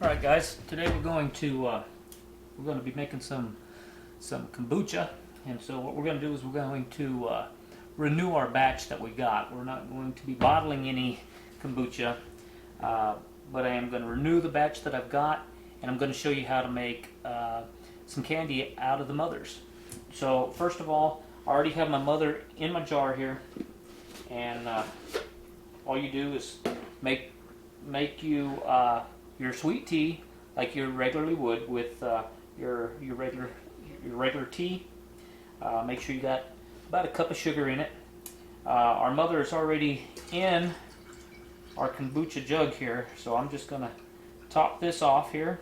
All right, guys. Today we're going to be making some kombucha, and so what we're going to do is we're going to renew our batch that we got. We're not going to be bottling any kombucha, but I am going to renew the batch that I've got, and I'm going to show you how to make some candy out of the mothers. So first of all, I already have my mother in my jar here, and all you do is make your sweet tea like you regularly would with your regular tea. Make sure you got about a cup of sugar in it. Our mother is already in our kombucha jug here, so I'm just going to top this off here,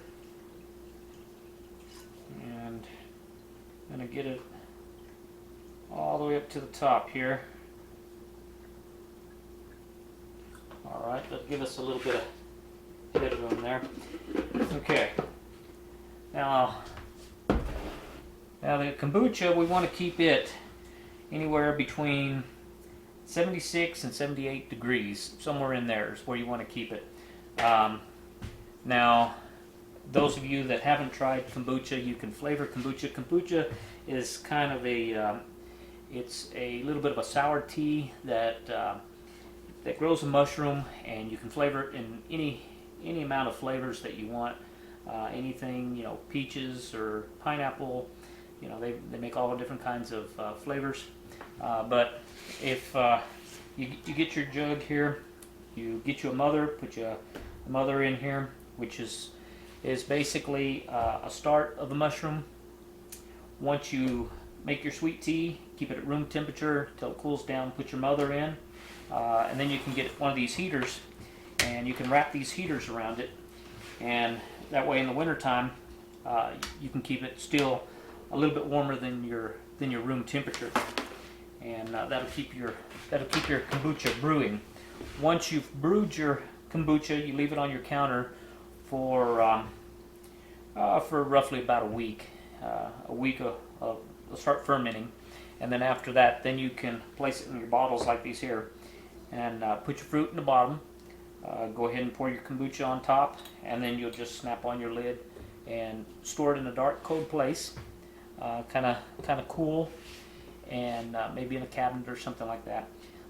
and I'm going to get it all the way up to the top here. Alright, that'll give us a little bit of headroom there. Okay. Now the kombucha, we want to keep it anywhere between 76 and 78 degrees. Somewhere in there is where you want to keep it. Now, those of you that haven't tried kombucha, you can flavor kombucha. Kombucha is kind of it's a little bit of a sour tea that grows a mushroom, and you can flavor it in any amount of flavors that you want. Anything, peaches or pineapple, they make all the different kinds of flavors. But if you get your jug here, you get you a mother, put a mother in here, which is basically a start of the mushroom. Once you make your sweet tea, keep it at room temperature till it cools down, put your mother in, and then you can get one of these heaters, and you can wrap these heaters around it, and that way in the wintertime you can keep it still a little bit warmer than your room temperature, and that'll keep your kombucha brewing. Once you've brewed your kombucha, you leave it on your counter for roughly about a week. Of start fermenting, and then after that, then you can place it in your bottles like these here, and put your fruit in the bottom. Go ahead and pour your kombucha on top, and then you'll just snap on your lid and store it in a dark, cold place, kind of cool, and maybe in a cabinet or something like that.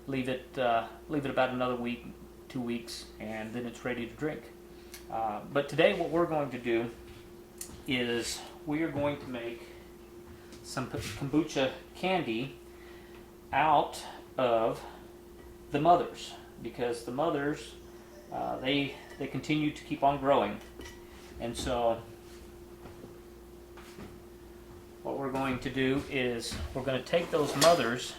Leave it about another week, 2 weeks, and then it's ready to drink. But today, what we're going to do is we are going to make some kombucha candy out of the mothers, because the mothers they continue to keep on growing, and so what we're going to do is we're going to take those mothers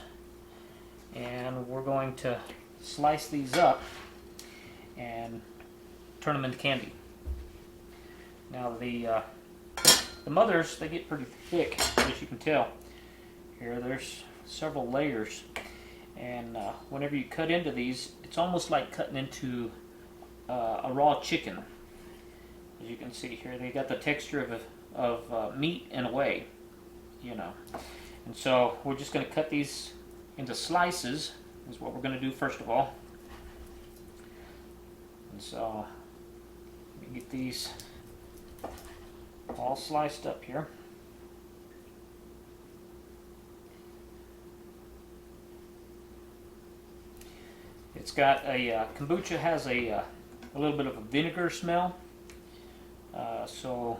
and we're going to slice these up and turn them into candy. Now the mothers, they get pretty thick, as you can tell. Here, there's several layers, and whenever you cut into these, it's almost like cutting into a raw chicken. As you can see here, they got the texture of meat in a way, And so we're just going to cut these into slices, is what we're going to do first of all. And so let me get these all sliced up here. It's got kombucha has a little bit of a vinegar smell. So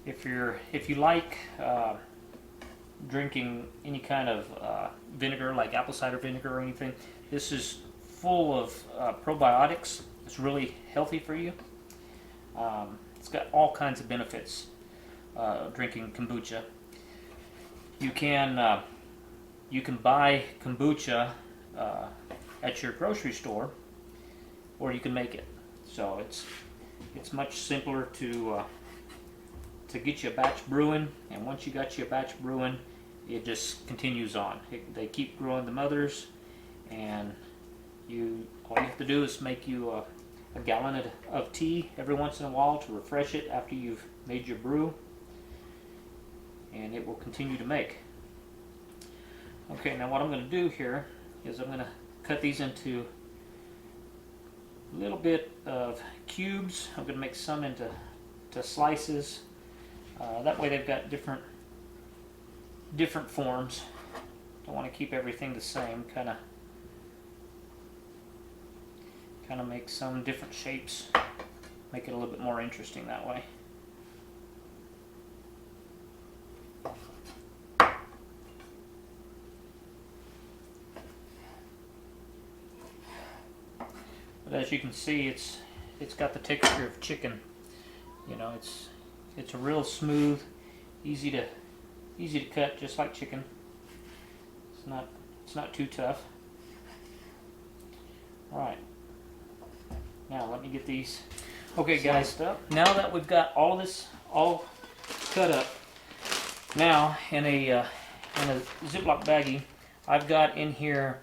if you like drinking any kind of vinegar, like apple cider vinegar or anything, this is full of probiotics. It's really healthy for you. It's got all kinds of benefits, drinking kombucha. You can buy kombucha at your grocery store, or you can make it. So it's much simpler to get you a batch brewing, and once you got you a batch brewing, it just continues on. They keep growing the mothers, and all you have to do is make you a gallon of tea every once in a while to refresh it after you've made your brew, and it will continue to make. Okay, now what I'm going to do here is I'm going to cut these into a little bit of cubes. I'm going to make some into slices. That way they've got different forms. Don't want to keep everything the same. Kind of make some different shapes. Make it a little bit more interesting that way. But as you can see, it's got the texture of chicken. You know, it's a real smooth, easy to cut, just like chicken. It's not too tough. All right. Now let me get these. Okay, guys. Now that we've got all this all cut up, now in a Ziploc baggie, I've got in here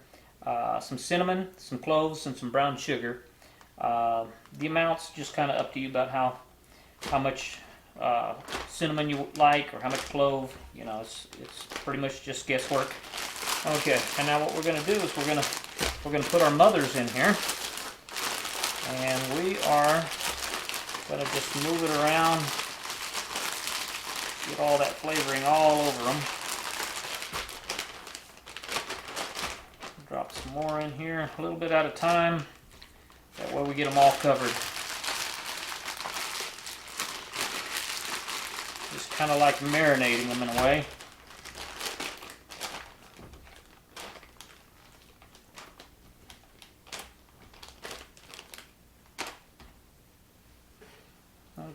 some cinnamon, some cloves, and some brown sugar. The amount's just kind of up to you about how much cinnamon you like or how much clove. You know, it's pretty much just guesswork. Okay, and now what we're going to do is we're going to put our mothers in here, and we are going to just move it around, get all that flavoring all over them. Drop some more in here, a little bit at a time. That way we get them all covered. Just kind of like marinating them in a way.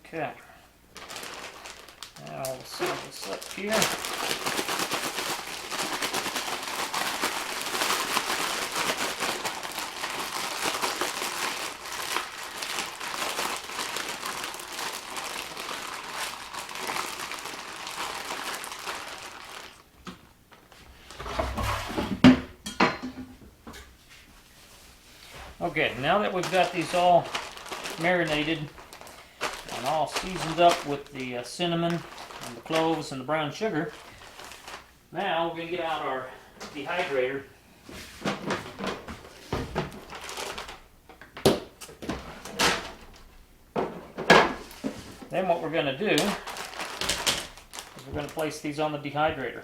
Okay. Now we'll set this up here. Okay, now that we've got these all marinated and all seasoned up with the cinnamon and the cloves and the brown sugar, now we're going to get out our dehydrator. Then what we're going to do is we're going to place these on the dehydrator.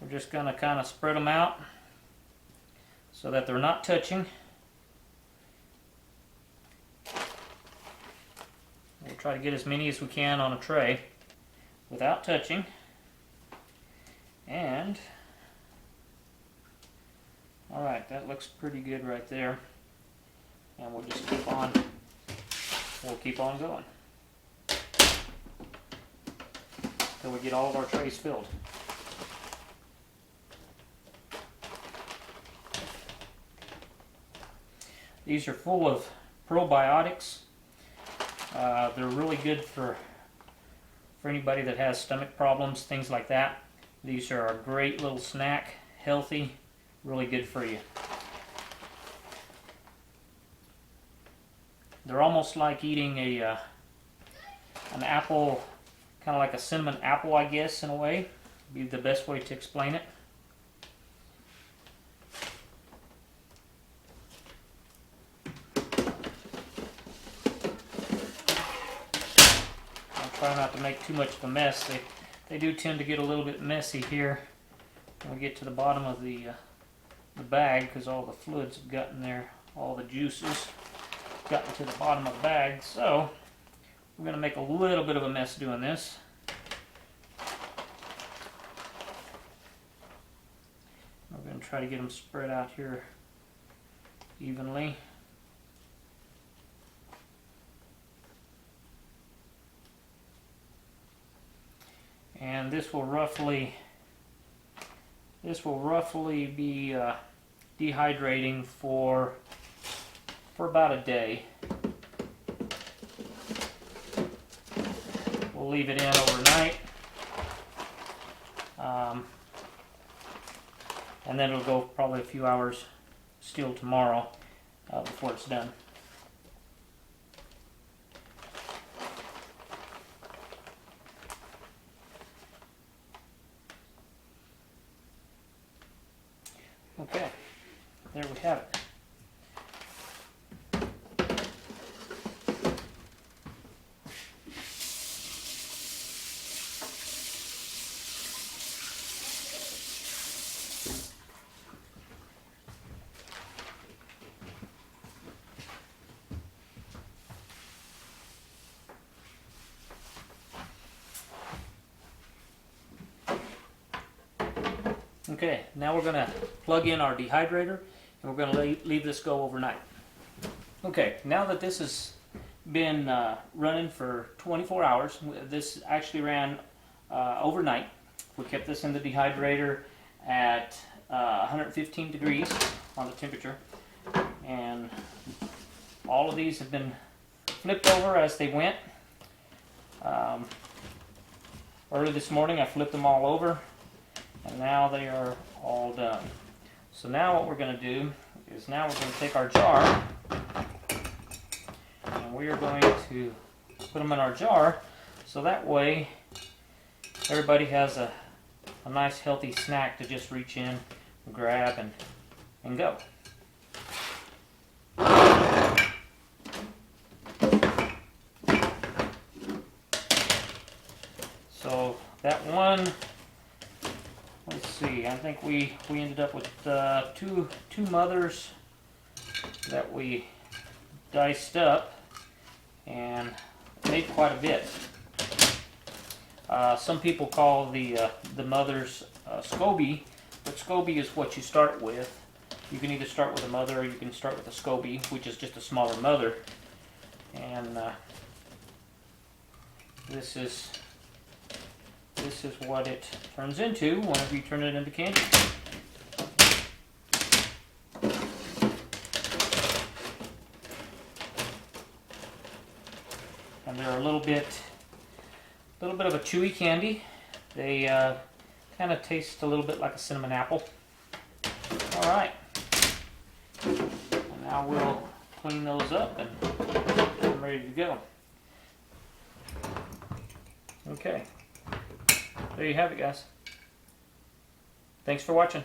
We're just going to kind of spread them out so that they're not touching. We'll try to get as many as we can on a tray without touching. And, alright, that looks pretty good right there. And we'll just keep on going until we get all of our trays filled. These are full of probiotics. They're really good for anybody that has stomach problems, things like that. These are a great little snack, healthy, really good for you. They're almost like eating an apple, kind of like a cinnamon apple, I guess, in a way. Be the best way to explain it. Try not to make too much of a mess. They do tend to get a little bit messy here when we get to the bottom of the bag, because all the fluids have gotten there, all the juices gotten to the bottom of the bag. So we're going to make a little bit of a mess doing this. We're going to try to get them spread out here evenly. And this will roughly be dehydrating for about a day. We'll leave it in overnight, and then it'll go probably a few hours still tomorrow before it's done. Okay, there we have it. Okay, now we're going to plug in our dehydrator and we're going to leave this go overnight. Okay, now that this has been running for 24 hours, this actually ran overnight. We kept this in the dehydrator at 115 degrees on the temperature, and all of these have been flipped over as they went. Early this morning I flipped them all over, and now they are all done. So now what we're going to do is now we're going to take our jar and we are going to put them in our jar so that way everybody has a nice healthy snack to just reach in, grab, and go. So that one, let's see, I think we ended up with two mothers that we diced up and made quite a bit. Some people call the mothers SCOBY, but SCOBY is what you start with. You can either start with a mother or you can start with a SCOBY, which is just a smaller mother. And this is what it turns into whenever you turn it into candy. And they're a little bit of a chewy candy. They kind of taste a little bit like a cinnamon apple. All right. And now we'll clean those up and I'm ready to go. Okay. There you have it, guys. Thanks for watching.